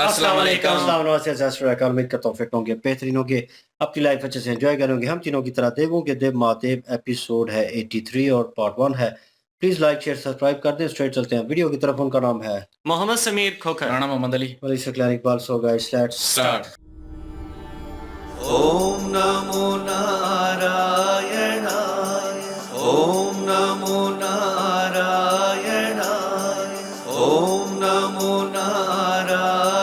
अस्सलाम वालेकुम। उम्मीद करता हूँ फिट होंगे, बेहतरीन होंगे, अपनी लाइफ अच्छे से एंजॉय करेंगे। हम तीनों की तरह देवों के देव महादेव एपिसोड है 83 और पार्ट 1 है। प्लीज लाइक शेयर सब्सक्राइब कर दें। स्ट्रेट चलते हैं वीडियो की तरफ। उनका नाम है Mohammad Sameer Khokhar. Rana Mohammad Ali. Wali Saqlain Iqbal. So guys let's start. ओम नमो नारायणाय, ओम नमो नारायणाय, ओम नमो नारायणाय,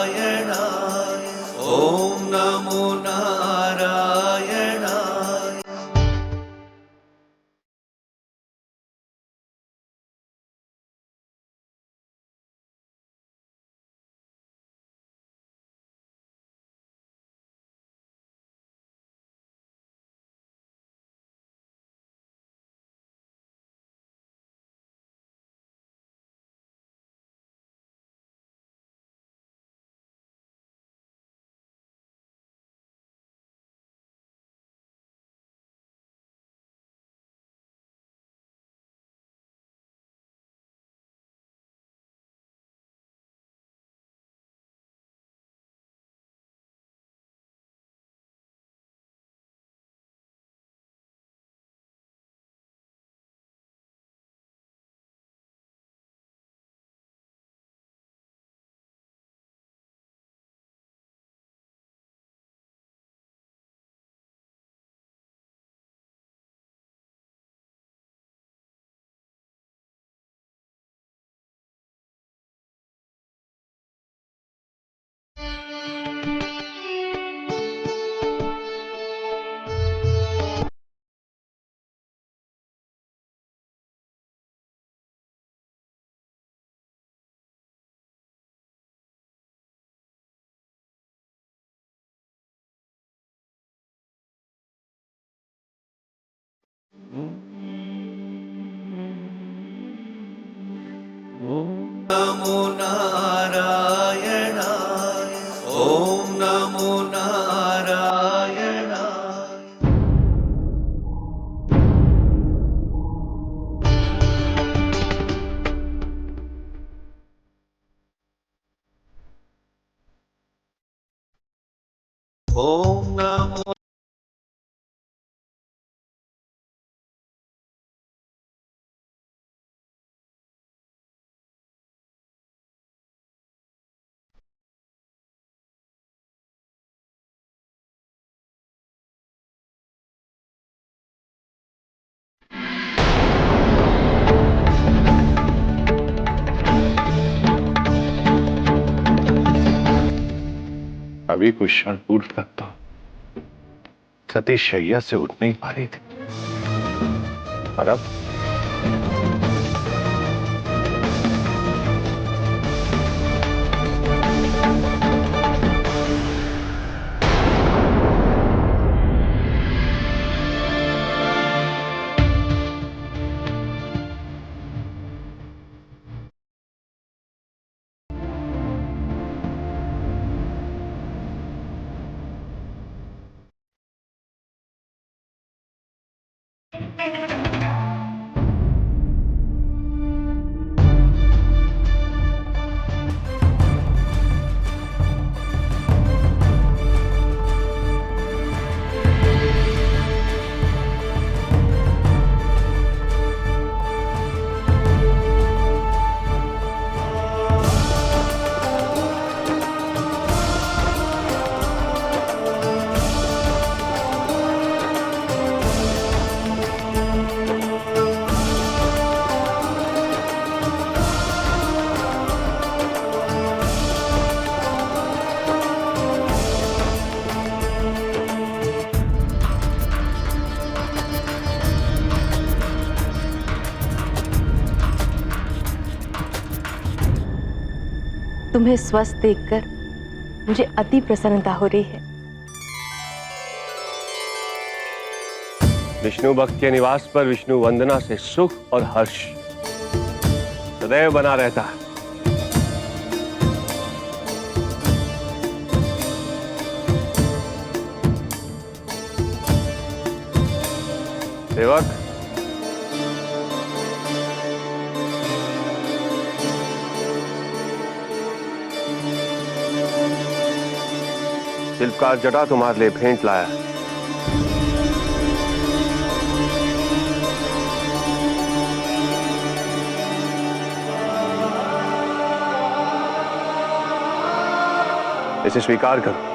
ओम नमो नारायणाय। नमो नारायणाय, ओम नमो नारायणाय। ओम नमो अभी कुछ क्षण पूर्व तक तो सती शैया से उठ नहीं पा रही थी, और अब तुम्हें स्वस्थ देखकर मुझे अति प्रसन्नता हो रही है। विष्णु भक्त के निवास पर विष्णु वंदना से सुख और हर्ष सदैव बना रहता है। सेवक, शिल्पकार जटा तुम्हारे लिए भेंट लाया है। इसे स्वीकार करो।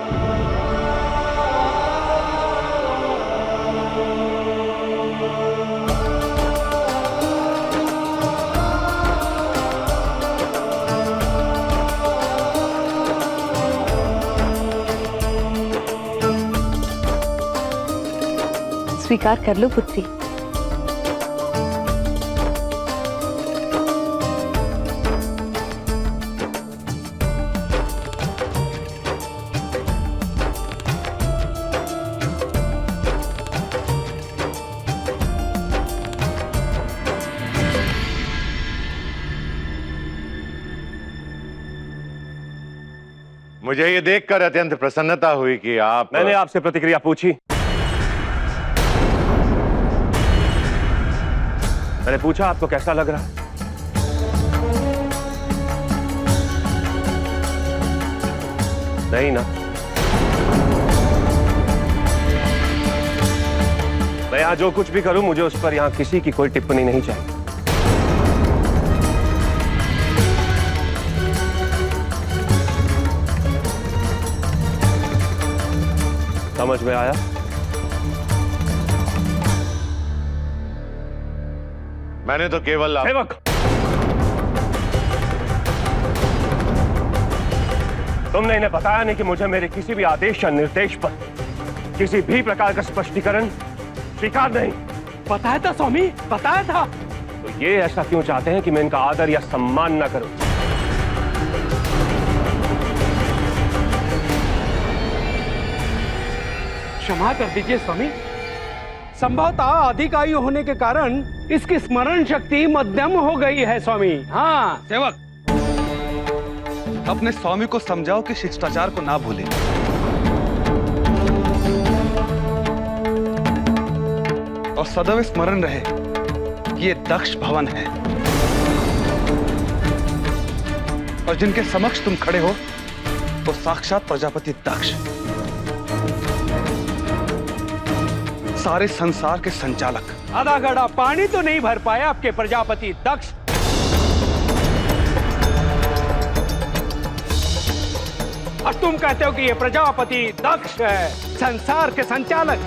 स्वीकार कर लो पुत्री। मुझे ये देखकर अत्यंत प्रसन्नता हुई कि आप मैंने आपसे प्रतिक्रिया पूछी। मैंने पूछा आपको कैसा लग रहा है? नहीं ना। मैं यहां जो कुछ भी करूं मुझे उस पर यहां किसी की कोई टिप्पणी नहीं चाहिए। समझ में आया? मैंने तो केवल सेवक, तुमने इन्हें बताया नहीं कि मुझे मेरे किसी भी आदेश या निर्देश पर किसी भी प्रकार का स्पष्टीकरण स्वीकार नहीं। बताया था स्वामी, बताया था। तो ये ऐसा क्यों चाहते हैं कि मैं इनका आदर या सम्मान न करूं? क्षमा कर दीजिए स्वामी, संभवतः अधिक आयु होने के कारण इसकी स्मरण शक्ति मध्यम हो गई है स्वामी। हाँ सेवक, अपने स्वामी को समझाओ कि शिष्टाचार को ना भूले। और सदैव स्मरण रहे कि ये दक्ष भवन है और जिनके समक्ष तुम खड़े हो वो साक्षात प्रजापति दक्ष, सारे संसार के संचालक। आधा घड़ा पानी तो नहीं भर पाया आपके प्रजापति दक्ष। और तुम कहते हो कि ये प्रजापति दक्ष है, संसार के संचालक।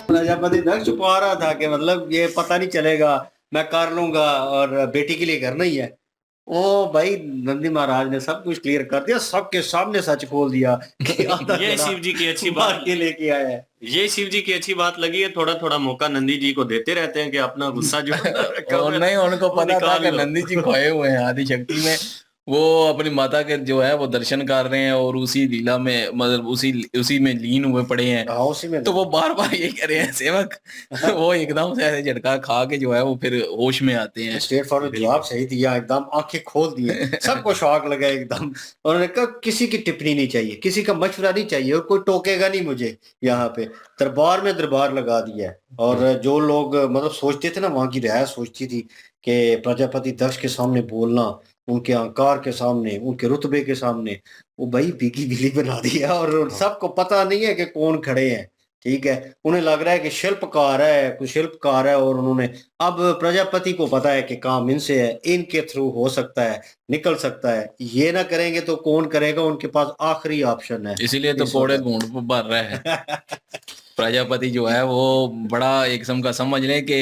प्रजापति दक्ष छुपा रहा था कि मतलब ये पता नहीं चलेगा, मैं कर लूंगा और बेटी के लिए करना ही है। ओ भाई, नंदी महाराज ने सब कुछ क्लियर कर दिया, सबके सामने सच खोल दिया कि ये शिव जी की अच्छी बात के लेके आया है। ये शिव जी की अच्छी बात लगी है। थोड़ा थोड़ा मौका नंदी जी को देते रहते हैं कि अपना गुस्सा जो और नहीं, उनको पता था कि नंदी जी खोए हुए हैं आदि शक्ति में। वो अपनी माता के जो है वो दर्शन कर रहे हैं और उसी लीला में, मतलब उसी में लीन हुए पड़े हैं। उसी में तो वो बार बार ये कह रहे हैं सेवक। वो एकदम से ऐसे झटका खा के जो है वो फिर होश में आते हैं। स्ट्रेट फॉरवर्ड जवाब सही दिया, एकदम आंखें खोल दिए, सबको शौक लगा एकदम। और उन्होंने कहा किसी की टिप्पणी नहीं चाहिए, किसी का मशवरा नहीं चाहिए और कोई टोकेगा नहीं मुझे। यहाँ पे दरबार में दरबार लगा दिया है। और जो लोग मतलब सोचते थे ना, वहां की रियायत सोचती थी कि प्रजापति दक्ष के सामने बोलना, उनके अहंकार के सामने, उनके रुतबे के सामने, वो भाई बिकी बिली बना दिया। और सबको पता नहीं है कि कौन खड़े हैं, ठीक है। उन्हें लग रहा है कि शिल्पकार है, कुछ शिल्पकार है। और उन्होंने, अब प्रजापति को पता है कि काम इनसे है, इनके थ्रू हो सकता है, निकल सकता है। ये ना करेंगे तो कौन करेगा, उनके पास आखिरी ऑप्शन है। इसीलिए तो कोड़े घूंट भर रहा है। प्रजापति जो है वो बड़ा एक किस्म का समझ लें कि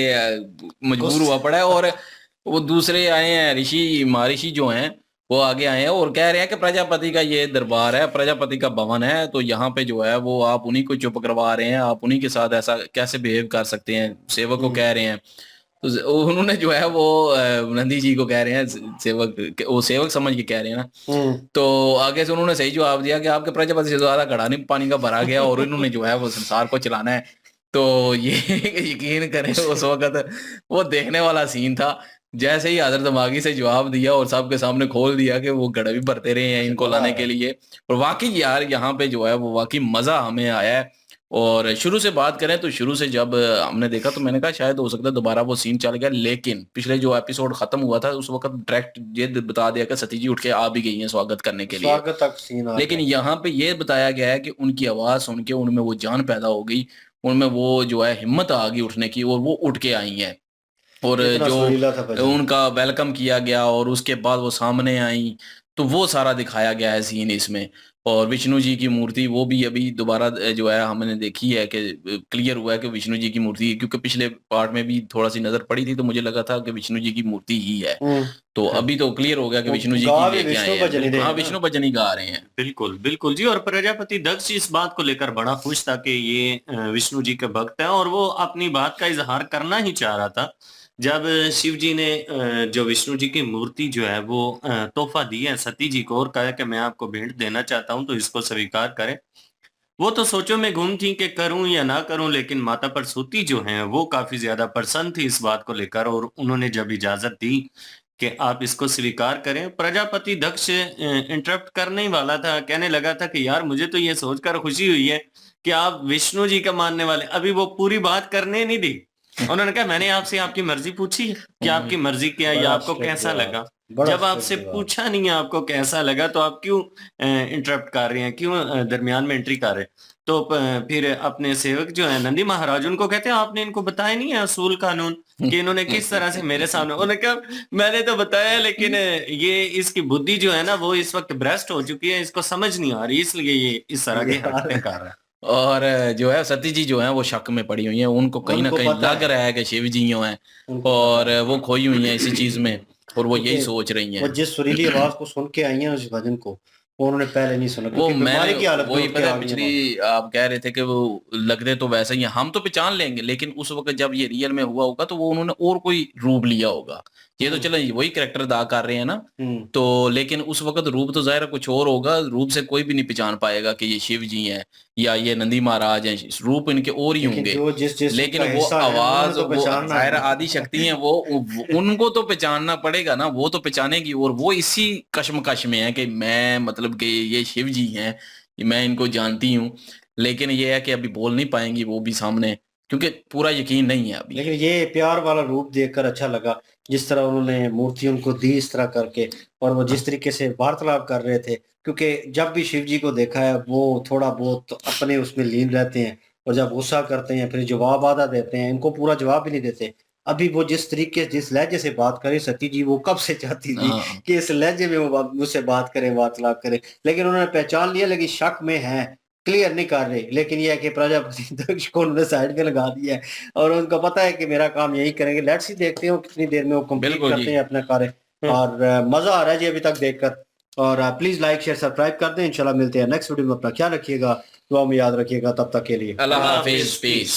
मजबूर हुआ पड़ा है। और वो दूसरे आए हैं, ऋषि महर्षि जो हैं वो आगे आए हैं और कह रहे हैं कि प्रजापति का ये दरबार है, प्रजापति का भवन है, तो यहाँ पे जो है वो आप उन्हीं को चुप करवा रहे हैं, आप उन्हीं के साथ ऐसा कैसे बिहेव कर सकते हैं, सेवक को कह रहे हैं। तो उन्होंने जो है वो नंदी जी को कह रहे हैं, सेवक, वो सेवक समझ के कह रहे हैं ना। तो आगे से उन्होंने सही जवाब दिया कि आपके प्रजापति से ज्यादा घड़ा नहीं पानी का भरा गया और इन्होंने जो है वो संसार को चलाना है। तो ये यकीन करें उस वक्त वो देखने वाला सीन था। जैसे ही हजरत दिमागी से जवाब दिया और सबके सामने खोल दिया कि वो घड़ा भी भरते रहे हैं इनको लाने के लिए। और वाकई यार यहाँ पे जो है वो वाकई मजा हमें आया है। और शुरू से बात करें तो शुरू से जब हमने देखा तो मैंने कहा शायद हो सकता है दोबारा वो सीन चल गया, लेकिन पिछले जो एपिसोड खत्म हुआ था उस वक्त डायरेक्ट ये बता दिया कि सती जी उठ के आ भी गई हैं स्वागत करने के लिए, स्वागत तक सीन आ लेकिन गया। यहाँ पे ये बताया गया है कि उनकी आवाज सुन के उनमें वो जान पैदा हो गई, उनमें वो जो है हिम्मत आ गई उठने की, और वो उठ के आई हैं और कितना सुरीला था जो भजन। उनका वेलकम किया गया और उसके बाद वो सामने आई, तो वो सारा दिखाया गया है सीन इसमें। और विष्णु जी की मूर्ति वो भी अभी दोबारा जो है हमने देखी है कि क्लियर हुआ है कि विष्णु जी की मूर्ति, क्योंकि पिछले पार्ट में भी थोड़ा सी नजर पड़ी थी तो मुझे लगा था कि विष्णु जी की मूर्ति ही है, तो अभी तो क्लियर हो गया कि वो विष्णु जी गा की भी लेके आए विष्णु भजन ही हैं। दे हाँ, रहे हैं विष्णु भजन ही गा रहे हैं। बिल्कुल बिल्कुल जी। और प्रजापति दक्ष इस बात को लेकर बड़ा खुश था कि ये विष्णु जी के भक्त हैं और वो अपनी बात का इजहार करना ही चाह रहा था। जब शिव जी ने जो विष्णु जी की मूर्ति जो है वो तोहफा दी है सती जी को और कहा कि मैं आपको भेंट देना चाहता हूं तो इसको स्वीकार करें, वो तो सोचो में गुम थी कि करूं या ना करूं, लेकिन माता परसोती जो हैं वो काफी ज्यादा प्रसन्न थी इस बात को लेकर और उन्होंने जब इजाजत दी कि आप इसको स्वीकार करें, प्रजापति दक्ष इंटरप्ट करने ही वाला था, कहने लगा था कि यार मुझे तो ये सोचकर खुशी हुई है कि आप विष्णु जी का मानने वाले। अभी वो पूरी बात करने नहीं दी, उन्होंने कहा मैंने आपसे आपकी मर्जी पूछी है कि आपकी मर्जी क्या है या बड़ा आपको strict कैसा जवाब, लगा। बड़ा जब strict आपसे जवाब। पूछा नहीं है आपको कैसा लगा तो आप क्यों इंटरप्ट कर रहे हैं, क्यों दरमियान में एंट्री कर रहे हैं। तो फिर अपने सेवक जो है नंदी महाराज उनको कहते हैं आपने इनको बताया नहीं है असूल कानून कि इन्होंने किस तरह से मेरे सामने, उन्होंने कहा मैंने तो बताया लेकिन ये इसकी बुद्धि जो है ना वो इस वक्त भ्रष्ट हो चुकी है, इसको समझ नहीं आ रही इसलिए ये इस तरह की हरकतें कर रहा है। और जो है सती जी जो है वो शक में पड़ी हुई हैं, उनको कहीं ना उनको कहीं पता लग है। रहा है कि शिव जी हैं उनको और वो खोई हुई हैं इसी चीज में और वो यही क्योंकि सोच रही वो हैं। जिस सुरीली आवाज को सुन के आई हैं उस भजन को वो उन्होंने पहले नहीं सुना वो क्योंकि बीमारी मैंने की हालत में वही उठ के पता आ है, गई हैं पिछली आप कह रहे थे कि वो लगते तो वैसे ही हैं, हम तो पहचान लेंगे, लेकिन उस वक्त जब ये रियल में हुआ होगा तो वो उन्होंने और कोई रूप लिया होगा। ये तो चलो वही कैरेक्टर अदा कर रहे हैं ना, तो लेकिन उस वक्त रूप तो जाहिर है कुछ और होगा, रूप से कोई भी नहीं पहचान पाएगा कि ये शिव जी हैं या ये नंदी महाराज हैं, रूप इनके और ही लेकिन होंगे। जो जिस लेकिन का वो हिस्सा है, उन्होंने आवाज तो वो पहचानना जाहिर है। आदि शक्ति है वो उनको तो पहचानना पड़ेगा ना, वो तो पहचानेगी और वो इसी कश्मकश में है कि मैं मतलब कि ये शिव जी हैं, मैं इनको जानती हूँ, लेकिन ये है कि अभी बोल नहीं पाएंगी वो भी सामने क्योंकि पूरा यकीन नहीं है अभी। लेकिन ये प्यार वाला रूप देखकर अच्छा लगा जिस तरह उन्होंने मूर्ति उनको दी इस तरह करके और वो जिस तरीके से वार्तालाप कर रहे थे, क्योंकि जब भी शिव जी को देखा है वो थोड़ा बहुत अपने उसमें लीन रहते हैं और जब गुस्सा करते हैं फिर जवाब आधा देते हैं, इनको पूरा जवाब भी नहीं देते। अभी वो जिस तरीके जिस लहजे से बात करे सती जी वो कब से चाहती थी हाँ। कि इस लहजे में वो मुझसे बात करे वार्तालाप करे, लेकिन उन्होंने पहचान लिया लेकिन शक में है, क्लियर नहीं कर रहे। लेकिन ये है कि प्रजापति दक्ष को उन्होंने साइड पे लगा दिया है और उनको पता है कि मेरा काम यही करेंगे। लेट्स ही देखते हैं वो कितनी देर में वो कंप्लीट बिल्कुल करते जी। हैं अपना कार्य और मजा आ रहा है जी अभी तक देखकर। और प्लीज लाइक शेयर सब्सक्राइब कर दें। इंशाल्लाह मिलते हैं नेक्स्ट वीडियो में। अपना ख्याल रखिएगा, दुआ में याद रखिएगा। तब तक के लिए अल्लाह हाफिज, पीस।